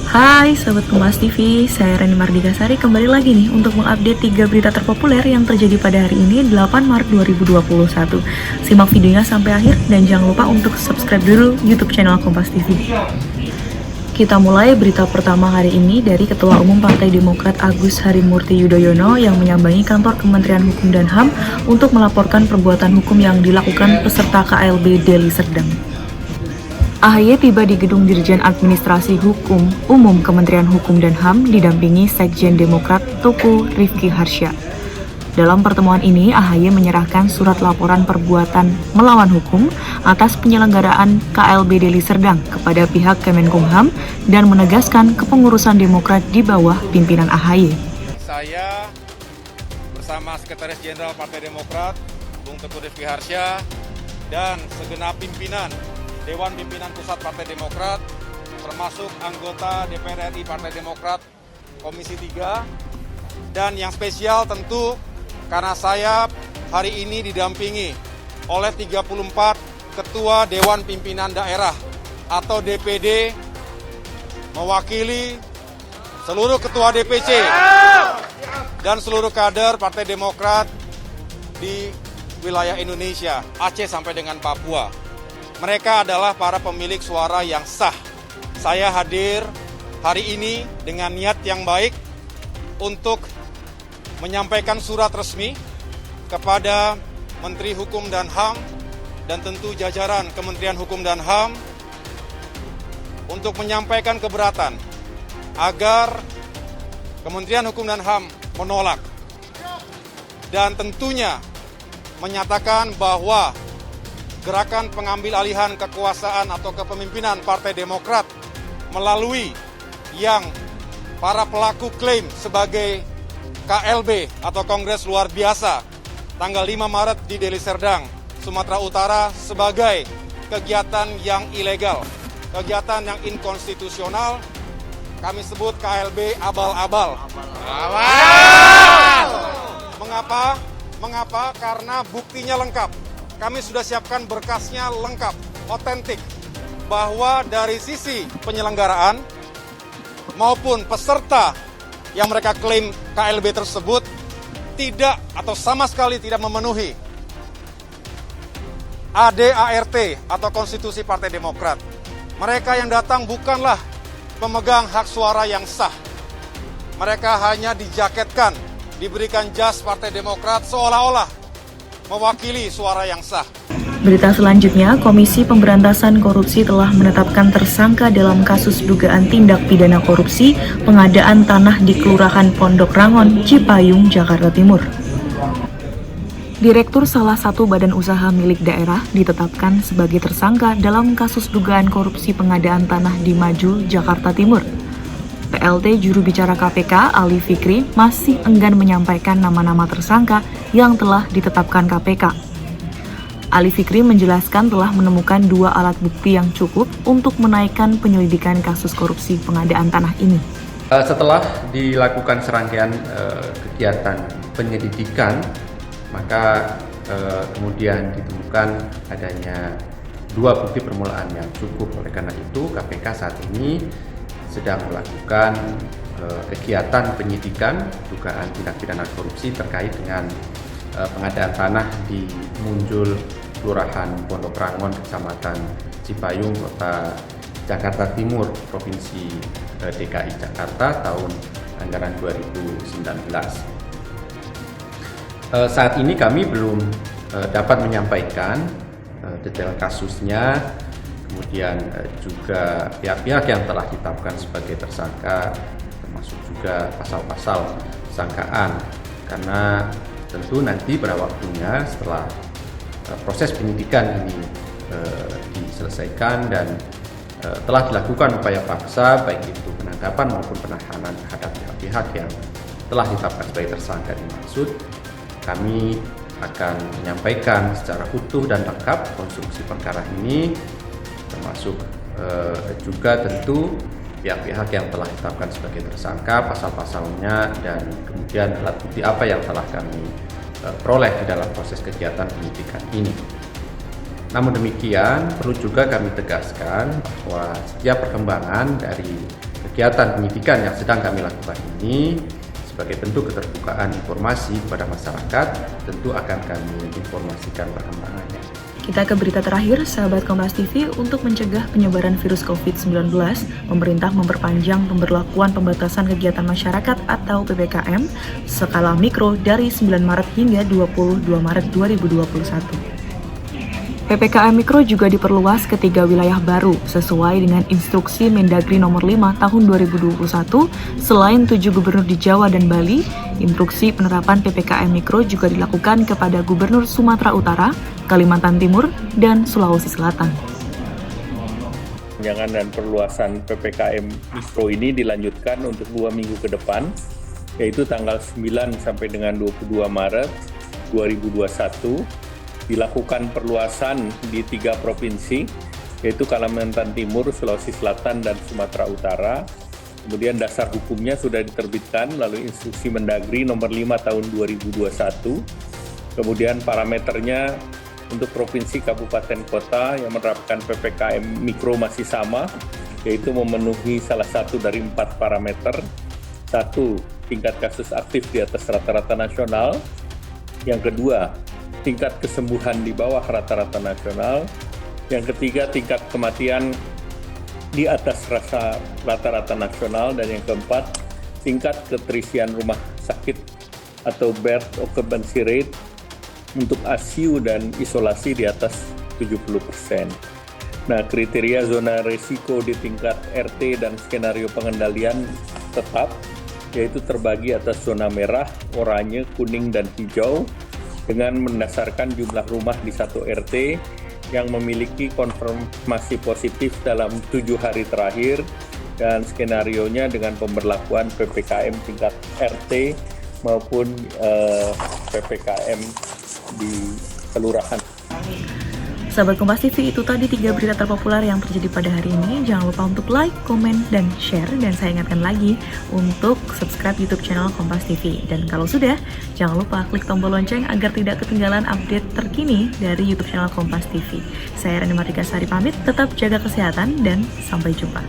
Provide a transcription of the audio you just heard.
Hai Sobat Kompas TV, saya Reni Mardikasari kembali lagi nih untuk mengupdate 3 berita terpopuler yang terjadi pada hari ini 8 Maret 2021. Simak videonya sampai akhir dan jangan lupa untuk subscribe dulu YouTube channel Kompas TV. Kita mulai berita pertama hari ini dari Ketua Umum Partai Demokrat Agus Harimurti Yudhoyono yang menyambangi kantor Kementerian Hukum dan HAM untuk melaporkan perbuatan hukum yang dilakukan peserta KLB Deli Serdang. AHY tiba di Gedung Dirjen Administrasi Hukum Umum Kementerian Hukum dan HAM didampingi Sekjen Demokrat Tuku Rifki Harsya. Dalam pertemuan ini, AHY menyerahkan surat laporan perbuatan melawan hukum atas penyelenggaraan KLB Deli Serdang kepada pihak Kemenkumham dan menegaskan kepengurusan Demokrat di bawah pimpinan AHY. Saya bersama Sekretaris Jenderal Partai Demokrat, Bung Tuku Rifki Harsya, dan segenap pimpinan Dewan Pimpinan Pusat Partai Demokrat, termasuk anggota DPR RI Partai Demokrat Komisi 3, dan yang spesial tentu karena saya hari ini didampingi oleh 34 Ketua Dewan Pimpinan Daerah atau DPD, mewakili seluruh Ketua DPC dan seluruh kader Partai Demokrat di wilayah Indonesia, Aceh sampai dengan Papua. Mereka adalah para pemilik suara yang sah. Saya hadir hari ini dengan niat yang baik untuk menyampaikan surat resmi kepada Menteri Hukum dan HAM dan tentu jajaran Kementerian Hukum dan HAM untuk menyampaikan keberatan agar Kementerian Hukum dan HAM menolak dan tentunya menyatakan bahwa gerakan pengambil alihan kekuasaan atau kepemimpinan Partai Demokrat melalui yang para pelaku klaim sebagai KLB atau Kongres Luar Biasa tanggal 5 Maret di Deli Serdang, Sumatera Utara sebagai kegiatan yang ilegal, kegiatan yang inkonstitusional, kami sebut KLB abal-abal. Mengapa? Karena buktinya lengkap. Kami sudah siapkan berkasnya lengkap, otentik, bahwa dari sisi penyelenggaraan maupun peserta yang mereka klaim KLB tersebut tidak atau sama sekali tidak memenuhi ADART atau Konstitusi Partai Demokrat. Mereka yang datang bukanlah pemegang hak suara yang sah. Mereka hanya dijaketkan, diberikan jas Partai Demokrat seolah-olah mewakili suara yang sah. Berita selanjutnya, Komisi Pemberantasan Korupsi telah menetapkan tersangka dalam kasus dugaan tindak pidana korupsi pengadaan tanah di Kelurahan Pondok Rangon, Cipayung, Jakarta Timur. Direktur salah satu badan usaha milik daerah ditetapkan sebagai tersangka dalam kasus dugaan korupsi pengadaan tanah di Maju, Jakarta Timur. PLT juru bicara KPK, Ali Fikri, masih enggan menyampaikan nama-nama tersangka yang telah ditetapkan KPK. Ali Fikri menjelaskan telah menemukan 2 alat bukti yang cukup untuk menaikkan penyelidikan kasus korupsi pengadaan tanah ini. Setelah dilakukan serangkaian kegiatan penyelidikan, maka kemudian ditemukan adanya 2 bukti permulaan yang cukup. Oleh karena itu, KPK saat ini sedang melakukan kegiatan penyidikan dugaan tindak pidana korupsi terkait dengan pengadaan tanah di Munjul, Kelurahan Pondok Rangon, Kecamatan Cipayung, Kota Jakarta Timur, Provinsi DKI Jakarta tahun anggaran 2019. Saat ini kami belum dapat menyampaikan detail kasusnya, kemudian juga pihak-pihak yang telah ditetapkan sebagai tersangka, termasuk juga pasal-pasal sangkaan, karena tentu nanti pada waktunya setelah proses penyidikan ini diselesaikan dan telah dilakukan upaya paksa, baik itu penangkapan maupun penahanan terhadap pihak-pihak yang telah ditetapkan sebagai tersangka dimaksud, kami akan menyampaikan secara utuh dan lengkap konstruksi perkara ini, termasuk juga tentu pihak-pihak yang telah ditetapkan sebagai tersangka, pasal-pasalnya, dan kemudian alat bukti apa yang telah kami peroleh di dalam proses kegiatan penyidikan ini. Namun demikian, perlu juga kami tegaskan bahwa setiap perkembangan dari Kegiatan penyidikan yang sedang kami lakukan ini sebagai bentuk keterbukaan informasi kepada masyarakat, tentu akan kami informasikan perkembangannya. Kita ke berita terakhir, sahabat Kompas TV, untuk mencegah penyebaran virus COVID-19, pemerintah memperpanjang pemberlakuan pembatasan kegiatan masyarakat atau PPKM skala mikro dari 9 Maret hingga 22 Maret 2021. PPKM Mikro juga diperluas ke 3 wilayah baru sesuai dengan instruksi Mendagri nomor 5 tahun 2021. Selain 7 gubernur di Jawa dan Bali, instruksi penerapan PPKM Mikro juga dilakukan kepada Gubernur Sumatera Utara, Kalimantan Timur, dan Sulawesi Selatan. Perpanjangan dan perluasan PPKM Mikro ini dilanjutkan untuk 2 minggu ke depan, yaitu tanggal 9 sampai dengan 22 Maret 2021. Dilakukan perluasan di 3 provinsi, yaitu Kalimantan Timur, Sulawesi Selatan, dan Sumatera Utara. Kemudian dasar hukumnya sudah diterbitkan melalui instruksi Mendagri nomor 5 tahun 2021. Kemudian parameternya untuk provinsi, kabupaten, kota yang menerapkan PPKM Mikro masih sama, yaitu memenuhi salah satu dari 4 parameter. 1, tingkat kasus aktif di atas rata-rata nasional. Yang kedua, tingkat kesembuhan di bawah rata-rata nasional. Yang ketiga, tingkat kematian di atas rata-rata nasional. Dan yang keempat, tingkat keterisian rumah sakit atau bed occupancy rate untuk ICU dan isolasi di atas 70%. Nah, kriteria zona risiko di tingkat RT dan skenario pengendalian tetap, yaitu terbagi atas zona merah, oranye, kuning, dan hijau, dengan mendasarkan jumlah rumah di satu RT yang memiliki konfirmasi positif dalam 7 hari terakhir, dan skenarionya dengan pemberlakuan PPKM tingkat RT maupun PPKM di kelurahan. Sahabat Kompas TV, itu tadi 3 berita terpopuler yang terjadi pada hari ini. Jangan lupa untuk like, komen, dan share. Dan saya ingatkan lagi untuk subscribe YouTube channel Kompas TV. Dan kalau sudah, jangan lupa klik tombol lonceng agar tidak ketinggalan update terkini dari YouTube channel Kompas TV. Saya Rani Martika Sari pamit, tetap jaga kesehatan dan sampai jumpa.